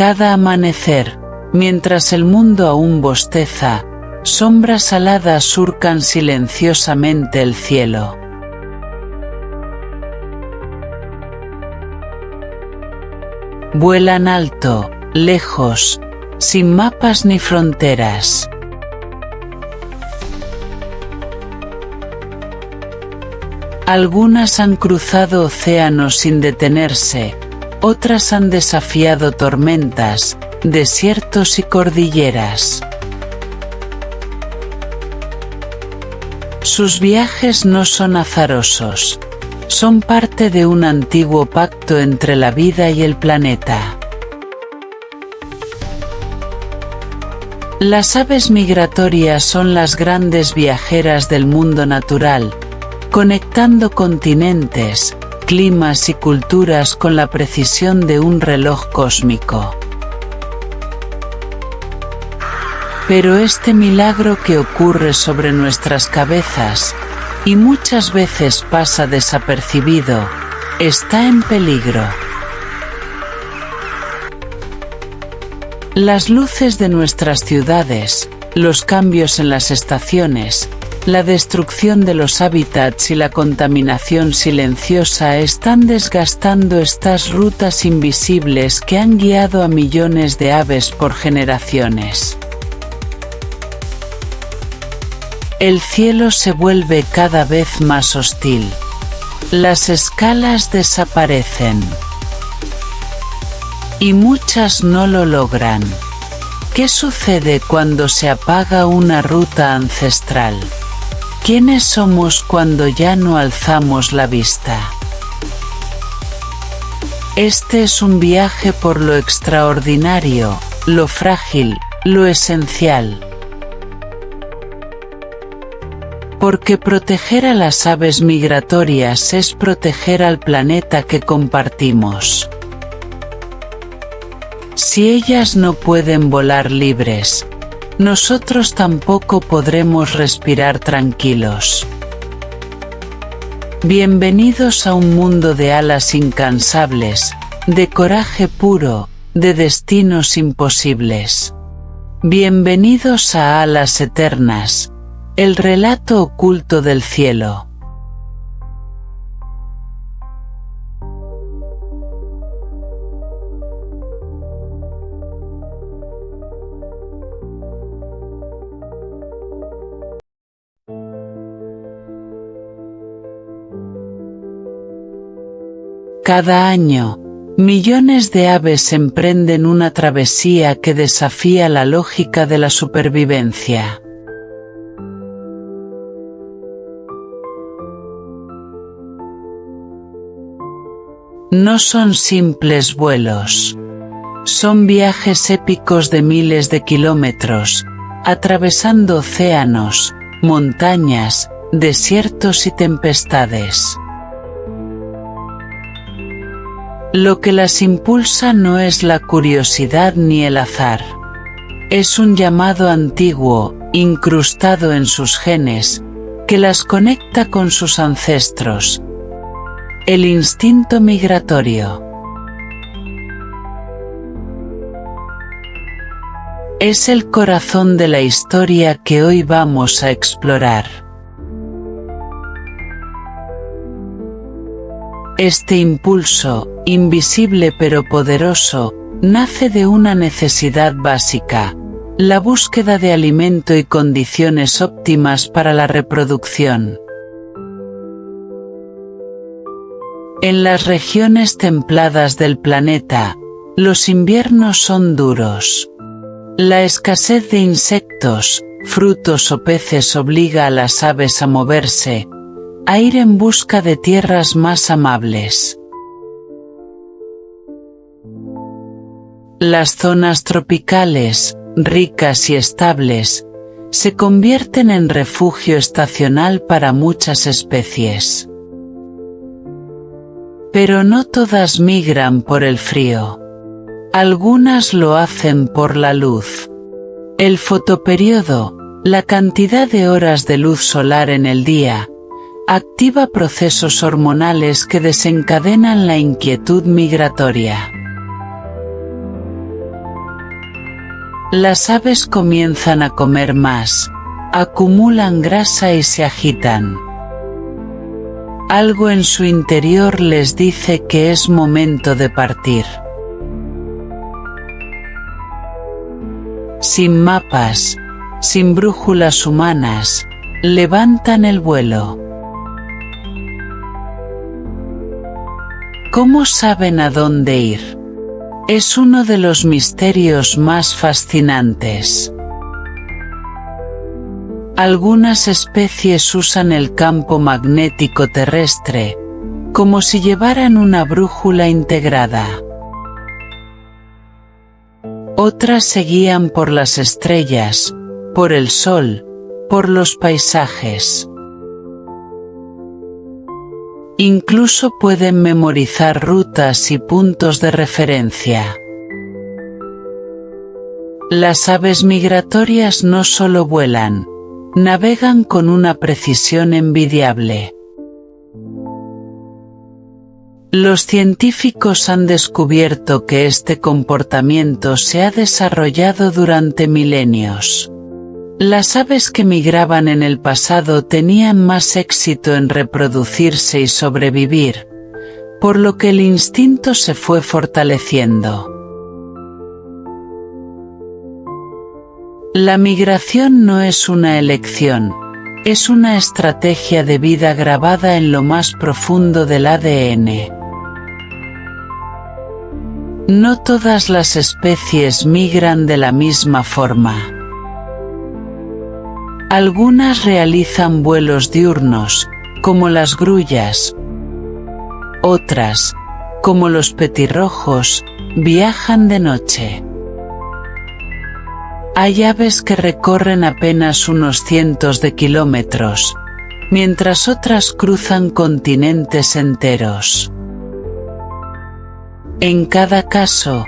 Cada amanecer, mientras el mundo aún bosteza, sombras aladas surcan silenciosamente el cielo. Vuelan alto, lejos, sin mapas ni fronteras. Algunas han cruzado océanos sin detenerse, otras han desafiado tormentas, desiertos y cordilleras. Sus viajes no son azarosos, son parte de un antiguo pacto entre la vida y el planeta. Las aves migratorias son las grandes viajeras del mundo natural, conectando continentes, climas y culturas con la precisión de un reloj cósmico. Pero este milagro que ocurre sobre nuestras cabezas, y muchas veces pasa desapercibido, está en peligro. Las luces de nuestras ciudades, los cambios en las estaciones, la destrucción de los hábitats y la contaminación silenciosa están desgastando estas rutas invisibles que han guiado a millones de aves por generaciones. El cielo se vuelve cada vez más hostil. Las escalas desaparecen. Y muchas no lo logran. ¿Qué sucede cuando se apaga una ruta ancestral? ¿Quiénes somos cuando ya no alzamos la vista? Este es un viaje por lo extraordinario, lo frágil, lo esencial. Porque proteger a las aves migratorias es proteger al planeta que compartimos. Si ellas no pueden volar libres, nosotros tampoco podremos respirar tranquilos. Bienvenidos a un mundo de alas incansables, de coraje puro, de destinos imposibles. Bienvenidos a Alas Eternas, el relato oculto del cielo. Cada año, millones de aves emprenden una travesía que desafía la lógica de la supervivencia. No son simples vuelos. Son viajes épicos de miles de kilómetros, atravesando océanos, montañas, desiertos y tempestades. Lo que las impulsa no es la curiosidad ni el azar. Es un llamado antiguo, incrustado en sus genes, que las conecta con sus ancestros. El instinto migratorio. Es el corazón de la historia que hoy vamos a explorar. Este impulso, invisible pero poderoso, nace de una necesidad básica: la búsqueda de alimento y condiciones óptimas para la reproducción. En las regiones templadas del planeta, los inviernos son duros. La escasez de insectos, frutos o peces obliga a las aves a moverse, a ir en busca de tierras más amables. Las zonas tropicales, ricas y estables, se convierten en refugio estacional para muchas especies. Pero no todas migran por el frío. Algunas lo hacen por la luz. El fotoperíodo, la cantidad de horas de luz solar en el día, activa procesos hormonales que desencadenan la inquietud migratoria. Las aves comienzan a comer más, acumulan grasa y se agitan. Algo en su interior les dice que es momento de partir. Sin mapas, sin brújulas humanas, levantan el vuelo. ¿Cómo saben a dónde ir? Es uno de los misterios más fascinantes. Algunas especies usan el campo magnético terrestre, como si llevaran una brújula integrada. Otras se guían por las estrellas, por el sol, por los paisajes. Incluso pueden memorizar rutas y puntos de referencia. Las aves migratorias no solo vuelan, navegan con una precisión envidiable. Los científicos han descubierto que este comportamiento se ha desarrollado durante milenios. Las aves que migraban en el pasado tenían más éxito en reproducirse y sobrevivir, por lo que el instinto se fue fortaleciendo. La migración no es una elección, es una estrategia de vida grabada en lo más profundo del ADN. No todas las especies migran de la misma forma. Algunas realizan vuelos diurnos, como las grullas. Otras, como los petirrojos, viajan de noche. Hay aves que recorren apenas unos cientos de kilómetros, mientras otras cruzan continentes enteros. En cada caso,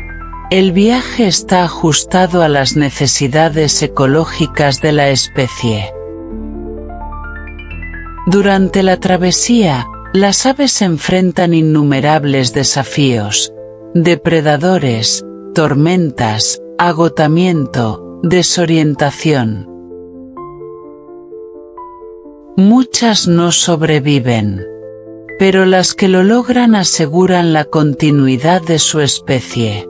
el viaje está ajustado a las necesidades ecológicas de la especie. Durante la travesía, las aves enfrentan innumerables desafíos: depredadores, tormentas, agotamiento, desorientación. Muchas no sobreviven, pero las que lo logran aseguran la continuidad de su especie.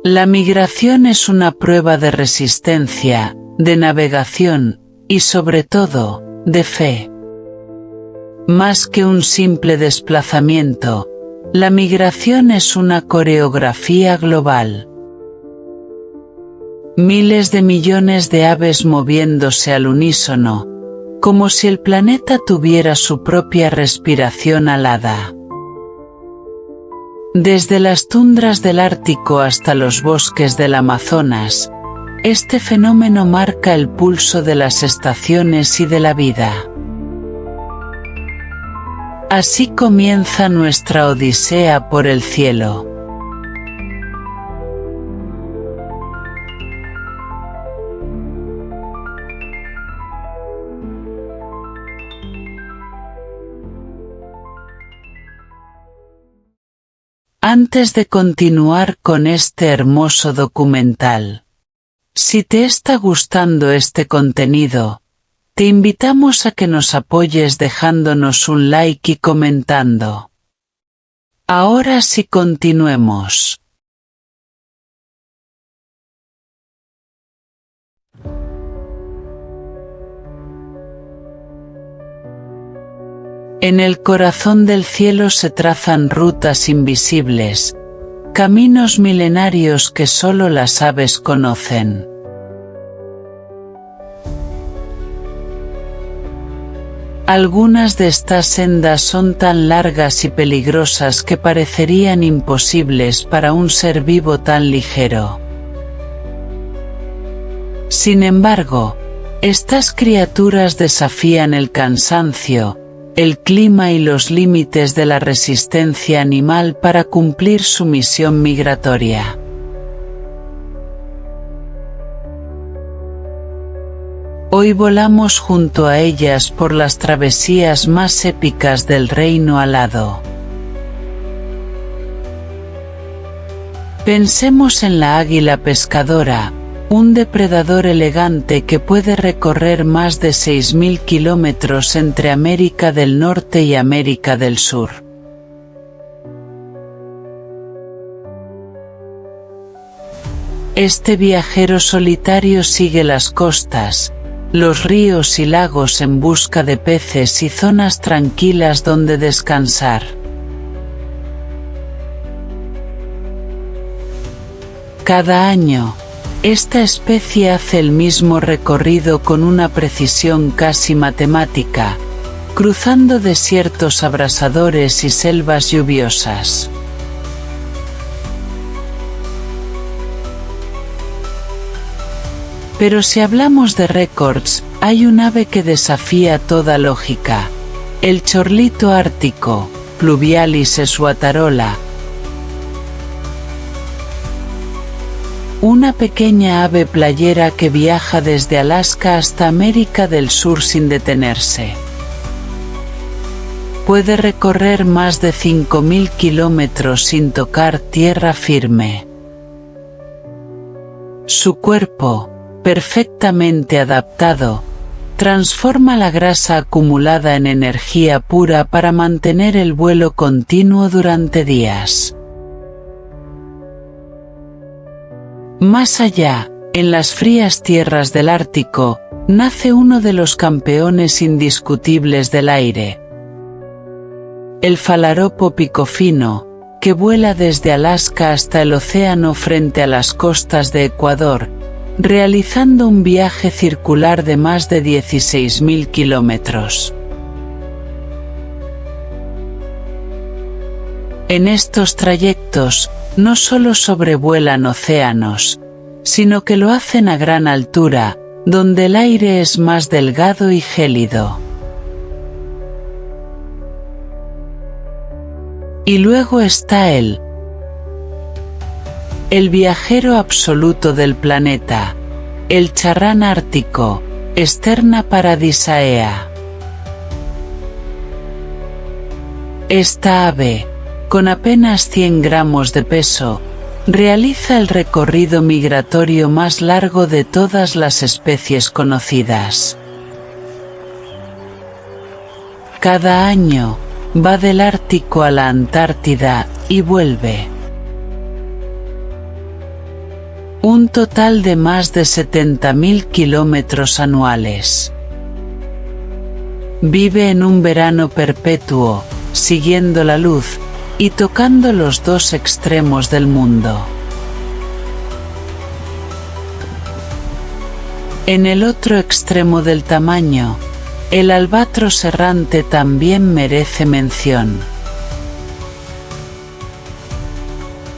La migración es una prueba de resistencia, de navegación, y sobre todo, de fe. Más que un simple desplazamiento, la migración es una coreografía global. Miles de millones de aves moviéndose al unísono, como si el planeta tuviera su propia respiración alada. Desde las tundras del Ártico hasta los bosques del Amazonas, este fenómeno marca el pulso de las estaciones y de la vida. Así comienza nuestra odisea por el cielo. Antes de continuar con este hermoso documental, si te está gustando este contenido, te invitamos a que nos apoyes dejándonos un like y comentando. Ahora sí, continuemos. En el corazón del cielo se trazan rutas invisibles, caminos milenarios que solo las aves conocen. Algunas de estas sendas son tan largas y peligrosas que parecerían imposibles para un ser vivo tan ligero. Sin embargo, estas criaturas desafían el cansancio, el clima y los límites de la resistencia animal para cumplir su misión migratoria. Hoy volamos junto a ellas por las travesías más épicas del reino alado. Pensemos en la águila pescadora, un depredador elegante que puede recorrer más de 6.000 kilómetros entre América del Norte y América del Sur. Este viajero solitario sigue las costas, los ríos y lagos en busca de peces y zonas tranquilas donde descansar. Cada año, esta especie hace el mismo recorrido con una precisión casi matemática, cruzando desiertos abrasadores y selvas lluviosas. Pero si hablamos de récords, hay un ave que desafía toda lógica: el chorlito ártico, Pluvialis sessuatarola. Una pequeña ave playera que viaja desde Alaska hasta América del Sur sin detenerse. Puede recorrer más de 5.000 kilómetros sin tocar tierra firme. Su cuerpo, perfectamente adaptado, transforma la grasa acumulada en energía pura para mantener el vuelo continuo durante días. Más allá, en las frías tierras del Ártico, nace uno de los campeones indiscutibles del aire. El Phalaropo picofino, que vuela desde Alaska hasta el océano frente a las costas de Ecuador, realizando un viaje circular de más de 16.000 kilómetros. En estos trayectos, no solo sobrevuelan océanos, sino que lo hacen a gran altura, donde el aire es más delgado y gélido. Y luego está el viajero absoluto del planeta, el charrán ártico, Sterna paradisaea. Esta ave, con apenas 100 gramos de peso, realiza el recorrido migratorio más largo de todas las especies conocidas. Cada año, va del Ártico a la Antártida, y vuelve. Un total de más de 70.000 kilómetros anuales. Vive en un verano perpetuo, siguiendo la luz, y tocando los dos extremos del mundo. En el otro extremo del tamaño, el albatros errante también merece mención.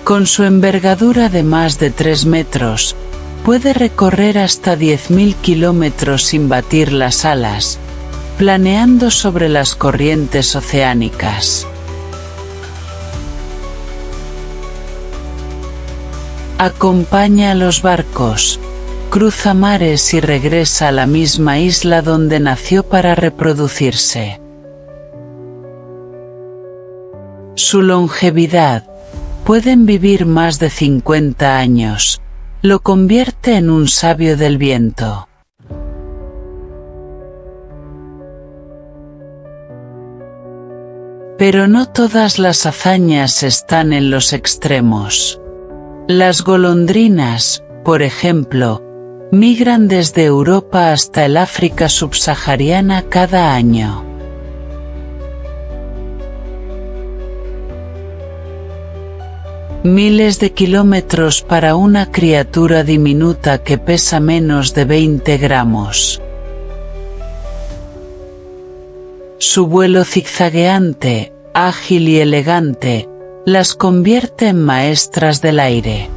Con su envergadura de más de 3 metros, puede recorrer hasta 10.000 kilómetros sin batir las alas, planeando sobre las corrientes oceánicas. Acompaña a los barcos, cruza mares y regresa a la misma isla donde nació para reproducirse. Su longevidad, pueden vivir más de 50 años, lo convierte en un sabio del viento. Pero no todas las hazañas están en los extremos. Las golondrinas, por ejemplo, migran desde Europa hasta el África subsahariana cada año. Miles de kilómetros para una criatura diminuta que pesa menos de 20 gramos. Su vuelo zigzagueante, ágil y elegante, las convierte en maestras del aire.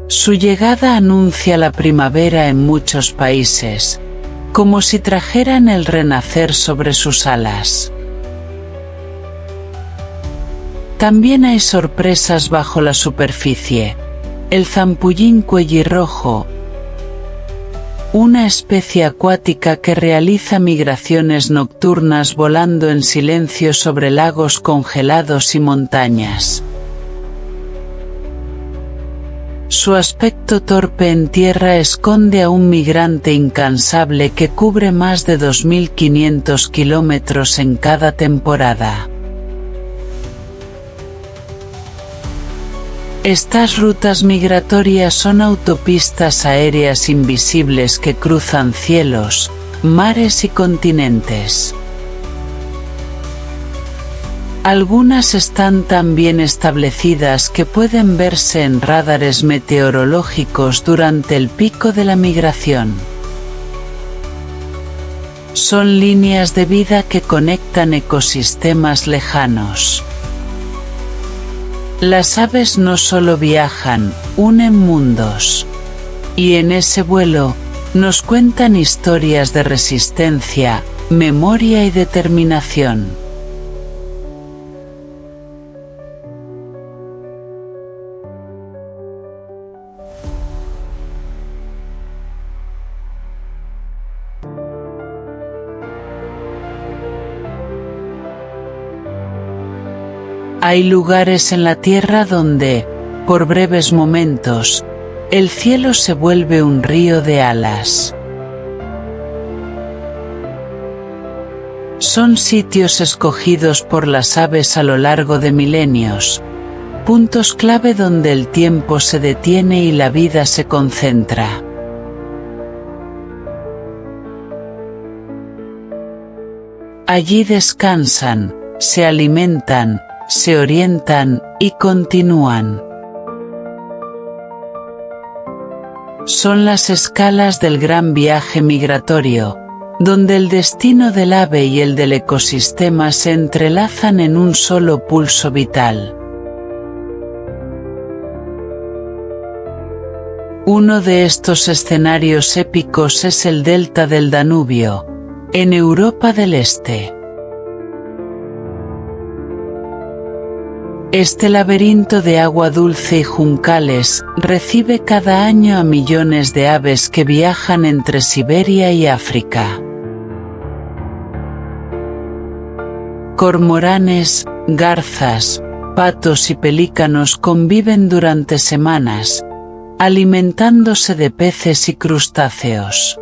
Su llegada anuncia la primavera en muchos países, como si trajeran el renacer sobre sus alas. También hay sorpresas bajo la superficie. El zampullín cuellirrojo, una especie acuática que realiza migraciones nocturnas volando en silencio sobre lagos congelados y montañas. Su aspecto torpe en tierra esconde a un migrante incansable que cubre más de 2.500 kilómetros en cada temporada. Estas rutas migratorias son autopistas aéreas invisibles que cruzan cielos, mares y continentes. Algunas están tan bien establecidas que pueden verse en radares meteorológicos durante el pico de la migración. Son líneas de vida que conectan ecosistemas lejanos. Las aves no solo viajan, unen mundos. Y en ese vuelo, nos cuentan historias de resistencia, memoria y determinación. Hay lugares en la Tierra donde, por breves momentos, el cielo se vuelve un río de alas. Son sitios escogidos por las aves a lo largo de milenios, puntos clave donde el tiempo se detiene y la vida se concentra. Allí descansan, se alimentan, se orientan y continúan. Son las escalas del gran viaje migratorio, donde el destino del ave y el del ecosistema se entrelazan en un solo pulso vital. Uno de estos escenarios épicos es el delta del Danubio, en Europa del Este. Este laberinto de agua dulce y juncales recibe cada año a millones de aves que viajan entre Siberia y África. Cormoranes, garzas, patos y pelícanos conviven durante semanas, alimentándose de peces y crustáceos.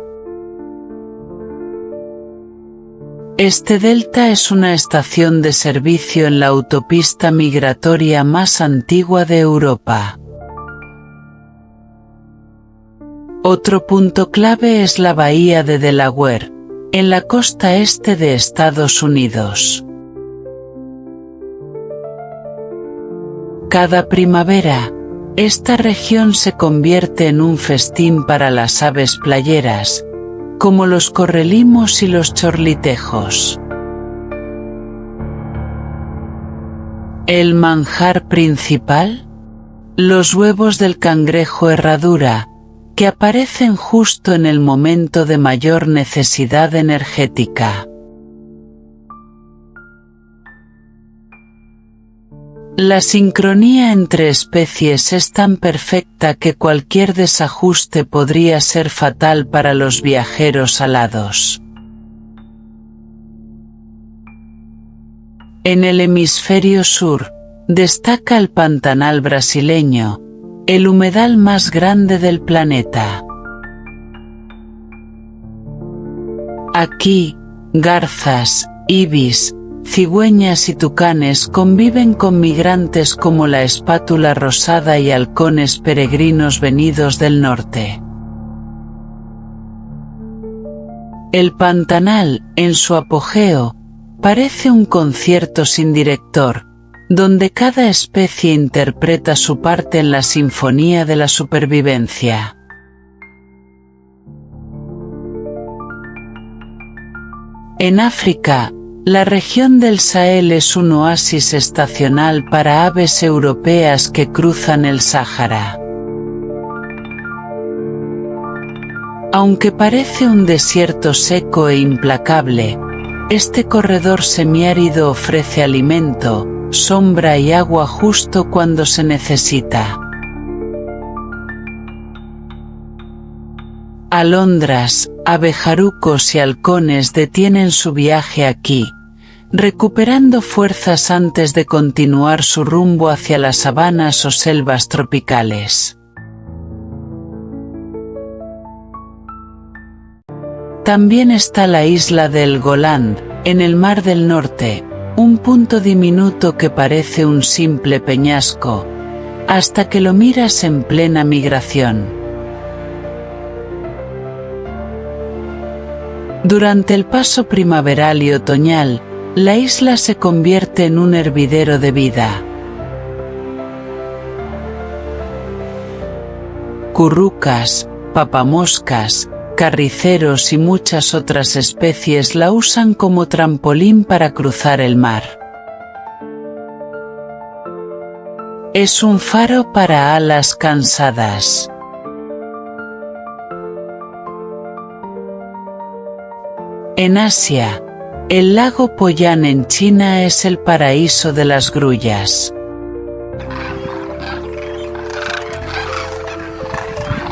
Este delta es una estación de servicio en la autopista migratoria más antigua de Europa. Otro punto clave es la bahía de Delaware, en la costa este de Estados Unidos. Cada primavera, esta región se convierte en un festín para las aves playeras, como los correlimos y los chorlitejos. ¿El manjar principal? Los huevos del cangrejo herradura, que aparecen justo en el momento de mayor necesidad energética. La sincronía entre especies es tan perfecta que cualquier desajuste podría ser fatal para los viajeros alados. En el hemisferio sur, destaca el Pantanal brasileño, el humedal más grande del planeta. Aquí, garzas, ibis, cigüeñas y tucanes conviven con migrantes como la espátula rosada y halcones peregrinos venidos del norte. El Pantanal, en su apogeo, parece un concierto sin director, donde cada especie interpreta su parte en la sinfonía de la supervivencia. En África, la región del Sahel es un oasis estacional para aves europeas que cruzan el Sáhara. Aunque parece un desierto seco e implacable, este corredor semiárido ofrece alimento, sombra y agua justo cuando se necesita. Alondras, abejarucos y halcones detienen su viaje aquí, recuperando fuerzas antes de continuar su rumbo hacia las sabanas o selvas tropicales. También está la isla de Helgoland, en el Mar del Norte, un punto diminuto que parece un simple peñasco, hasta que lo miras en plena migración. Durante el paso primaveral y otoñal, la isla se convierte en un hervidero de vida. Currucas, papamoscas, carriceros y muchas otras especies la usan como trampolín para cruzar el mar. Es un faro para alas cansadas. En Asia, el lago Poyán en China es el paraíso de las grullas.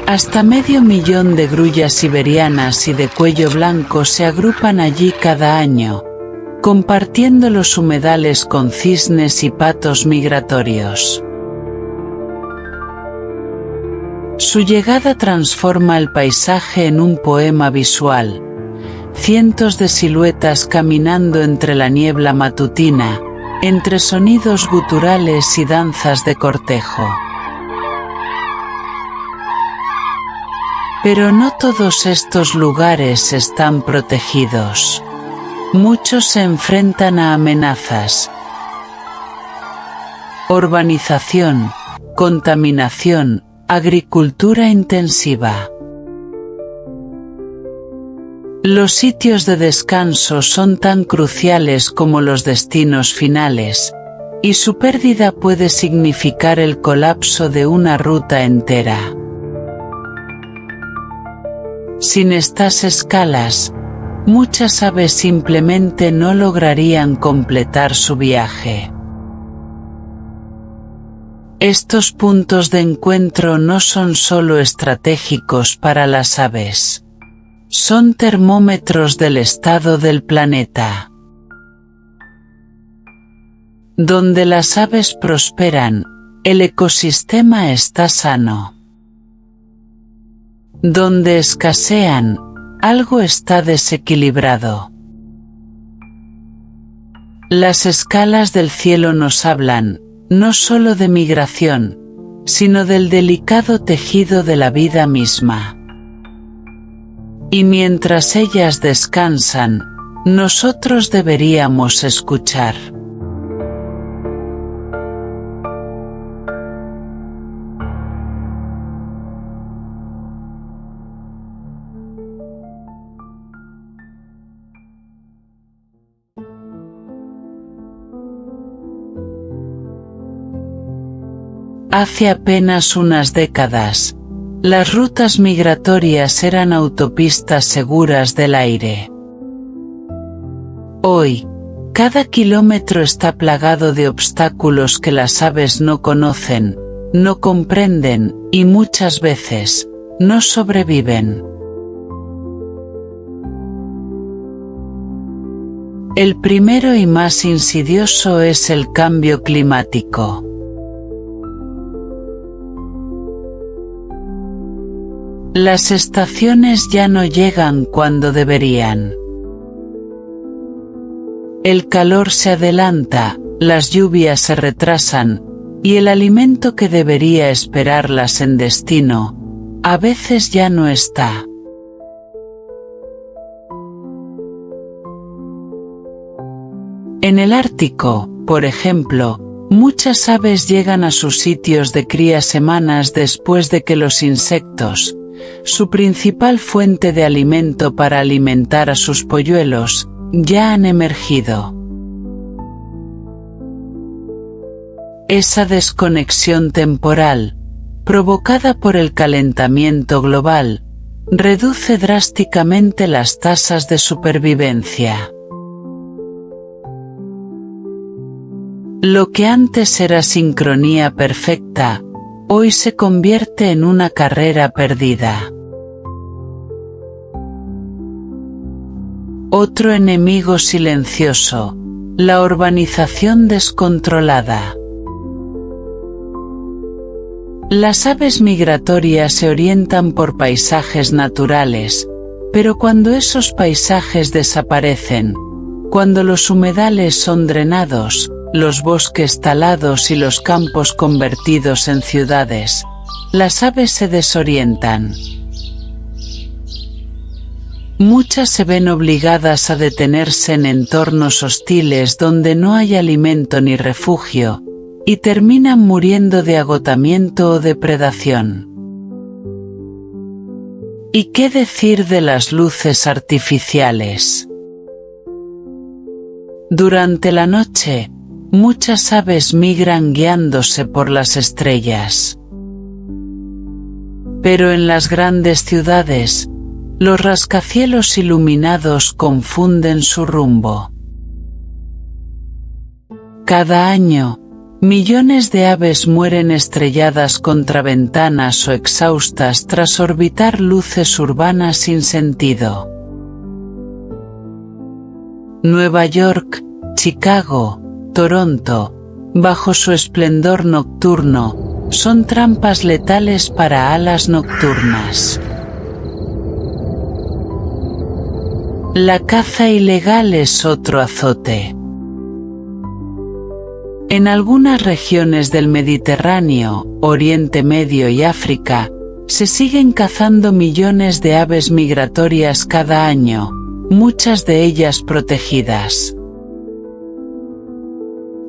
Hasta 500.000 de grullas siberianas y de cuello blanco se agrupan allí cada año, compartiendo los humedales con cisnes y patos migratorios. Su llegada transforma el paisaje en un poema visual. Cientos de siluetas caminando entre la niebla matutina, entre sonidos guturales y danzas de cortejo. Pero no todos estos lugares están protegidos. Muchos se enfrentan a amenazas. Urbanización, contaminación, agricultura intensiva. Los sitios de descanso son tan cruciales como los destinos finales, y su pérdida puede significar el colapso de una ruta entera. Sin estas escalas, muchas aves simplemente no lograrían completar su viaje. Estos puntos de encuentro no son solo estratégicos para las aves. Son termómetros del estado del planeta. Donde las aves prosperan, el ecosistema está sano. Donde escasean, algo está desequilibrado. Las escalas del cielo nos hablan, no solo de migración, sino del delicado tejido de la vida misma. Y mientras ellas descansan, nosotros deberíamos escuchar. Hace apenas unas décadas, las rutas migratorias eran autopistas seguras del aire. Hoy, cada kilómetro está plagado de obstáculos que las aves no conocen, no comprenden, y muchas veces, no sobreviven. El primero y más insidioso es el cambio climático. Las estaciones ya no llegan cuando deberían. El calor se adelanta, las lluvias se retrasan, y el alimento que debería esperarlas en destino, a veces ya no está. En el Ártico, por ejemplo, muchas aves llegan a sus sitios de cría semanas después de que los insectos, su principal fuente de alimento para alimentar a sus polluelos, ya han emergido. Esa desconexión temporal, provocada por el calentamiento global, reduce drásticamente las tasas de supervivencia. Lo que antes era sincronía perfecta, hoy se convierte en una carrera perdida. Otro enemigo silencioso, la urbanización descontrolada. Las aves migratorias se orientan por paisajes naturales, pero cuando esos paisajes desaparecen, cuando los humedales son drenados, los bosques talados y los campos convertidos en ciudades, las aves se desorientan. Muchas se ven obligadas a detenerse en entornos hostiles donde no hay alimento ni refugio, y terminan muriendo de agotamiento o depredación. ¿Y qué decir de las luces artificiales? Durante la noche, muchas aves migran guiándose por las estrellas. Pero en las grandes ciudades, los rascacielos iluminados confunden su rumbo. Cada año, millones de aves mueren estrelladas contra ventanas o exhaustas tras orbitar luces urbanas sin sentido. Nueva York, Chicago, Toronto, bajo su esplendor nocturno, son trampas letales para alas nocturnas. La caza ilegal es otro azote. En algunas regiones del Mediterráneo, Oriente Medio y África, se siguen cazando millones de aves migratorias cada año, muchas de ellas protegidas.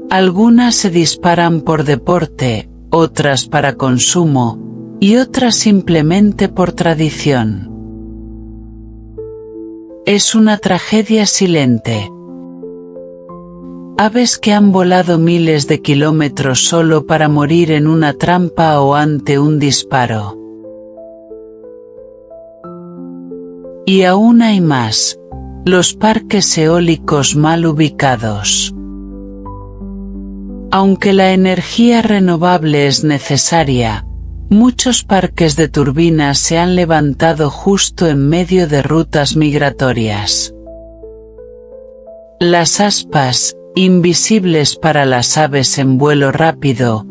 Algunas se disparan por deporte, otras para consumo, y otras simplemente por tradición. Es una tragedia silente. Aves que han volado miles de kilómetros solo para morir en una trampa o ante un disparo. Y aún hay más, los parques eólicos mal ubicados. Aunque la energía renovable es necesaria, muchos parques de turbinas se han levantado justo en medio de rutas migratorias. Las aspas, invisibles para las aves en vuelo rápido,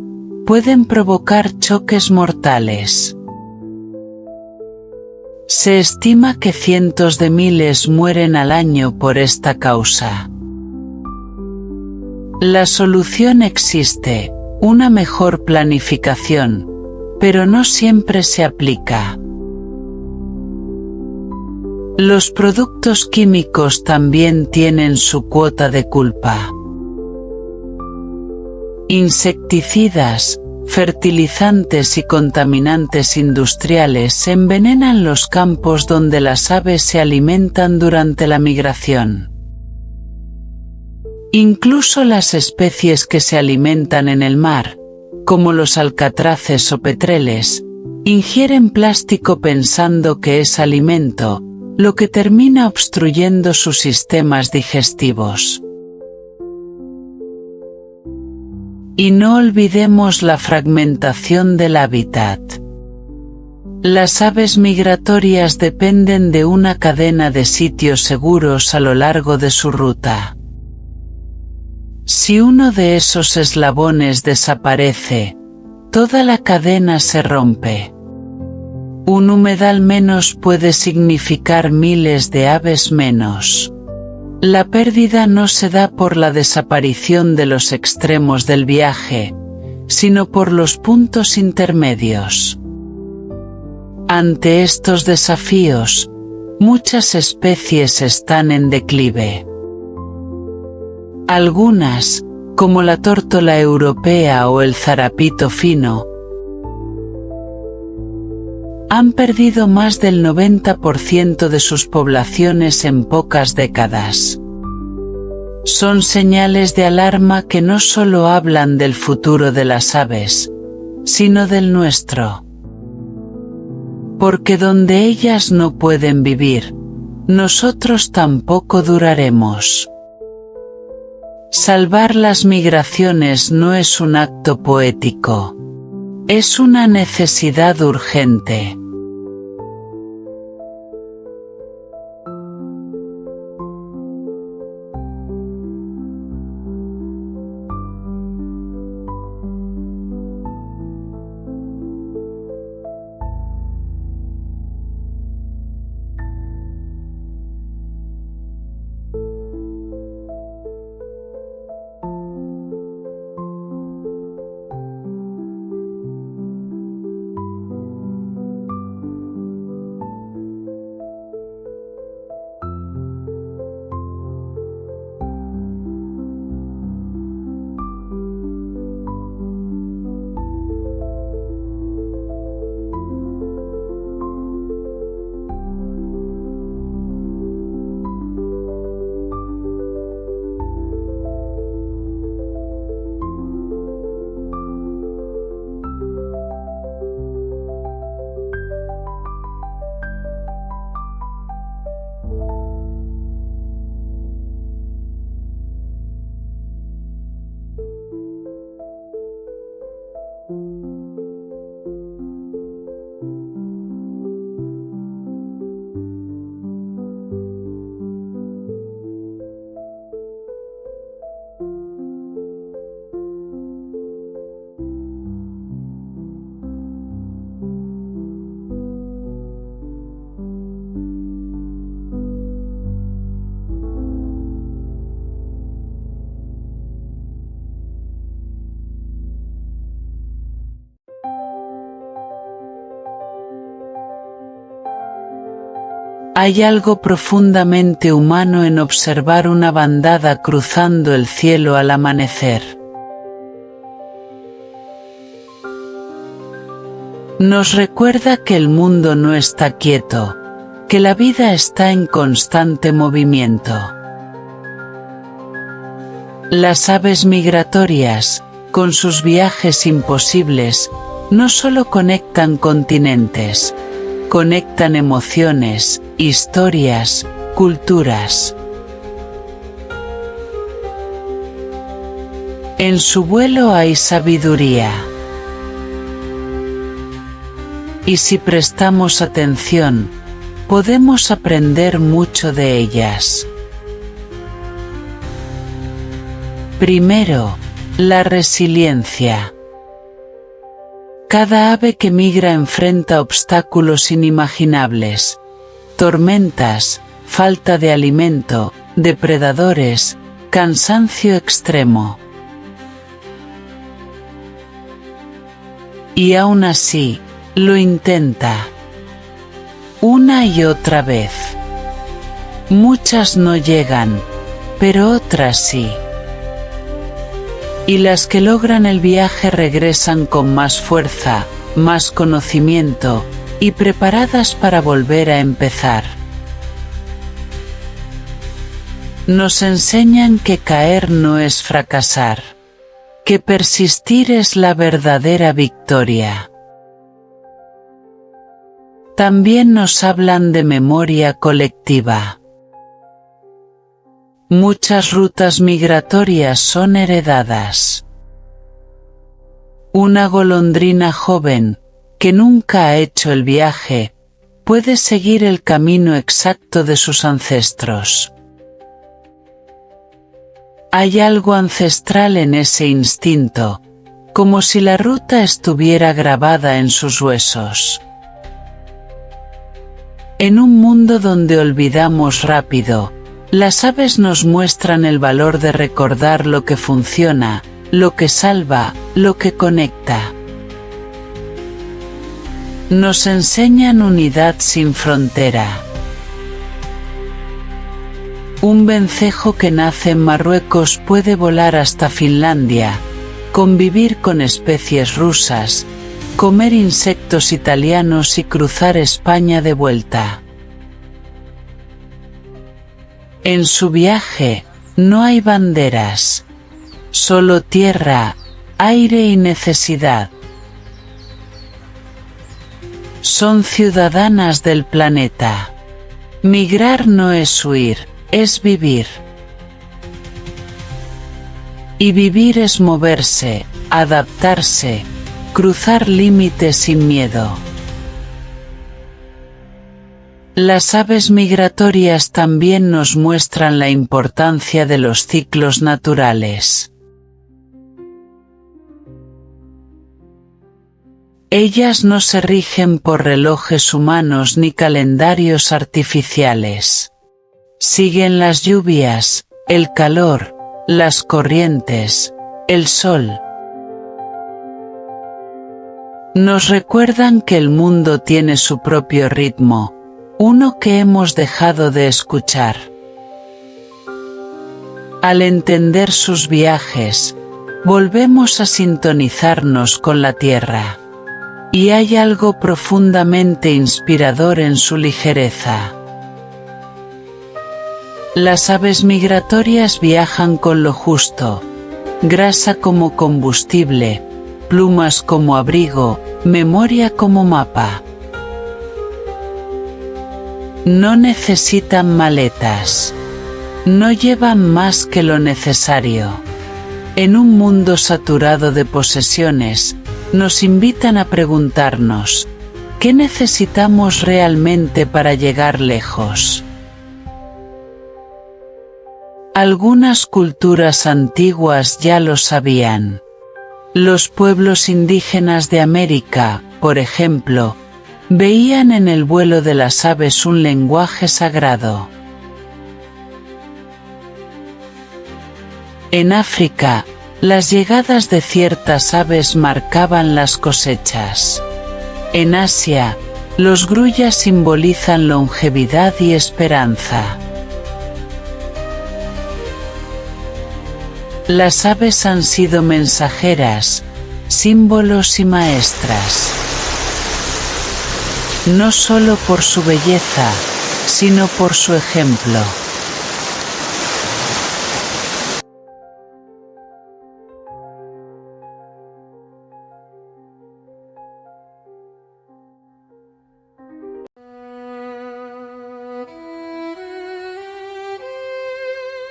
pueden provocar choques mortales. Se estima que cientos de miles mueren al año por esta causa. La solución existe, una mejor planificación, pero no siempre se aplica. Los productos químicos también tienen su cuota de culpa. Insecticidas, fertilizantes y contaminantes industriales envenenan los campos donde las aves se alimentan durante la migración. Incluso las especies que se alimentan en el mar, como los alcatraces o petreles, ingieren plástico pensando que es alimento, lo que termina obstruyendo sus sistemas digestivos. Y no olvidemos la fragmentación del hábitat. Las aves migratorias dependen de una cadena de sitios seguros a lo largo de su ruta. Si uno de esos eslabones desaparece, toda la cadena se rompe. Un humedal menos puede significar miles de aves menos. La pérdida no se da por la desaparición de los extremos del viaje, sino por los puntos intermedios. Ante estos desafíos, muchas especies están en declive. Algunas, como la tórtola europea o el zarapito fino, han perdido más del 90% de sus poblaciones en pocas décadas. Son señales de alarma que no solo hablan del futuro de las aves, sino del nuestro. Porque donde ellas no pueden vivir, nosotros tampoco duraremos. Salvar las migraciones no es un acto poético. Es una necesidad urgente. Hay algo profundamente humano en observar una bandada cruzando el cielo al amanecer. Nos recuerda que el mundo no está quieto, que la vida está en constante movimiento. Las aves migratorias, con sus viajes imposibles, no solo conectan continentes, conectan emociones, historias, culturas. En su vuelo hay sabiduría. Y si prestamos atención, podemos aprender mucho de ellas. Primero, la resiliencia. Cada ave que migra enfrenta obstáculos inimaginables, tormentas, falta de alimento, depredadores, cansancio extremo. Y aún así, lo intenta. Una y otra vez. Muchas no llegan, pero otras sí. Y las que logran el viaje regresan con más fuerza, más conocimiento, y preparadas para volver a empezar. Nos enseñan que caer no es fracasar, que persistir es la verdadera victoria. También nos hablan de memoria colectiva. Muchas rutas migratorias son heredadas. Una golondrina joven, que nunca ha hecho el viaje, puede seguir el camino exacto de sus ancestros. Hay algo ancestral en ese instinto, como si la ruta estuviera grabada en sus huesos. En un mundo donde olvidamos rápido, las aves nos muestran el valor de recordar lo que funciona, lo que salva, lo que conecta. Nos enseñan unidad sin frontera. Un vencejo que nace en Marruecos puede volar hasta Finlandia, convivir con especies rusas, comer insectos italianos y cruzar España de vuelta. En su viaje, no hay banderas, solo tierra, aire y necesidad. Son ciudadanas del planeta. Migrar no es huir, es vivir. Y vivir es moverse, adaptarse, cruzar límites sin miedo. Las aves migratorias también nos muestran la importancia de los ciclos naturales. Ellas no se rigen por relojes humanos ni calendarios artificiales. Siguen las lluvias, el calor, las corrientes, el sol. Nos recuerdan que el mundo tiene su propio ritmo, uno que hemos dejado de escuchar. Al entender sus viajes, volvemos a sintonizarnos con la tierra. Y hay algo profundamente inspirador en su ligereza. Las aves migratorias viajan con lo justo, grasa como combustible, plumas como abrigo, memoria como mapa. No necesitan maletas. No llevan más que lo necesario. En un mundo saturado de posesiones, nos invitan a preguntarnos, ¿qué necesitamos realmente para llegar lejos? Algunas culturas antiguas ya lo sabían. Los pueblos indígenas de América, por ejemplo, veían en el vuelo de las aves un lenguaje sagrado. En África, las llegadas de ciertas aves marcaban las cosechas. En Asia, Los grullas simbolizan longevidad y esperanza. Las aves han sido mensajeras, símbolos y maestras. No solo por su belleza, sino por su ejemplo.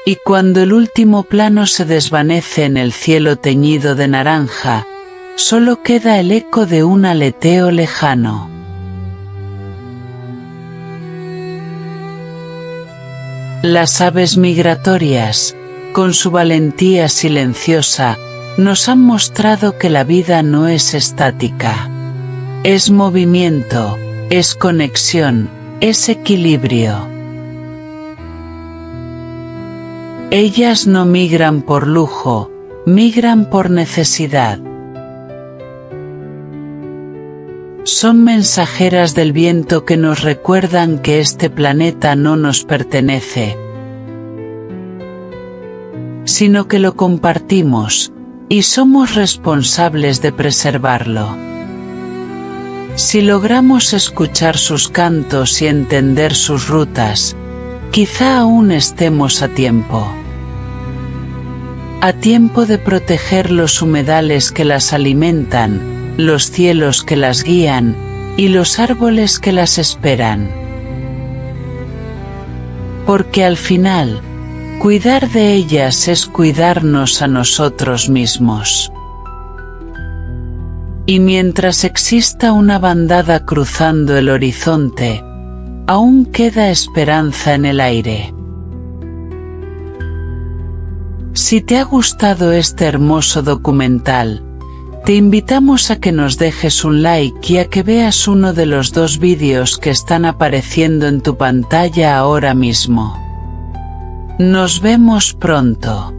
Y cuando el último plano se desvanece en el cielo teñido de naranja, solo queda el eco de un aleteo lejano. Las aves migratorias, con su valentía silenciosa, nos han mostrado que la vida no es estática. Es movimiento, es conexión, es equilibrio. Ellas no migran por lujo, migran por necesidad. Son mensajeras del viento que nos recuerdan que este planeta no nos pertenece, sino que lo compartimos, y somos responsables de preservarlo. Si logramos escuchar sus cantos y entender sus rutas, quizá aún estemos a tiempo. A tiempo de proteger los humedales que las alimentan, los cielos que las guían, y los árboles que las esperan. Porque al final, cuidar de ellas es cuidarnos a nosotros mismos. Y mientras exista una bandada cruzando el horizonte, aún queda esperanza en el aire. Si te ha gustado este hermoso documental, te invitamos a que nos dejes un like y a que veas uno de los 2 vídeos que están apareciendo en tu pantalla ahora mismo. Nos vemos pronto.